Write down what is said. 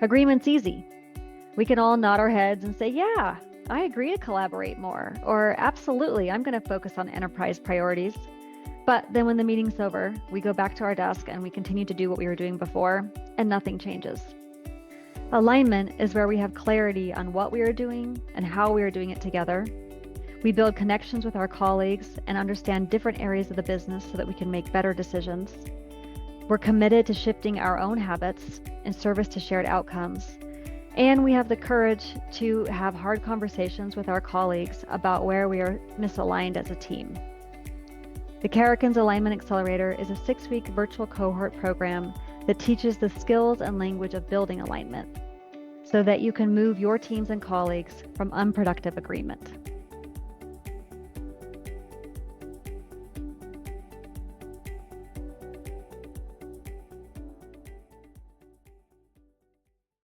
Agreement's easy. We can all nod our heads and say, yeah, I agree to collaborate more, or absolutely, I'm going to focus on enterprise priorities. But then when the meeting's over, we go back to our desk and we continue to do what we were doing before, and nothing changes. Alignment is where we have clarity on what we are doing and how we are doing it together. We build connections with our colleagues and understand different areas of the business so that we can make better decisions. We're committed to shifting our own habits in service to shared outcomes. And we have the courage to have hard conversations with our colleagues about where we are misaligned as a team. The Karrikins Alignment Accelerator is a 6-week virtual cohort program that teaches the skills and language of building alignment so that you can move your teams and colleagues from unproductive agreement.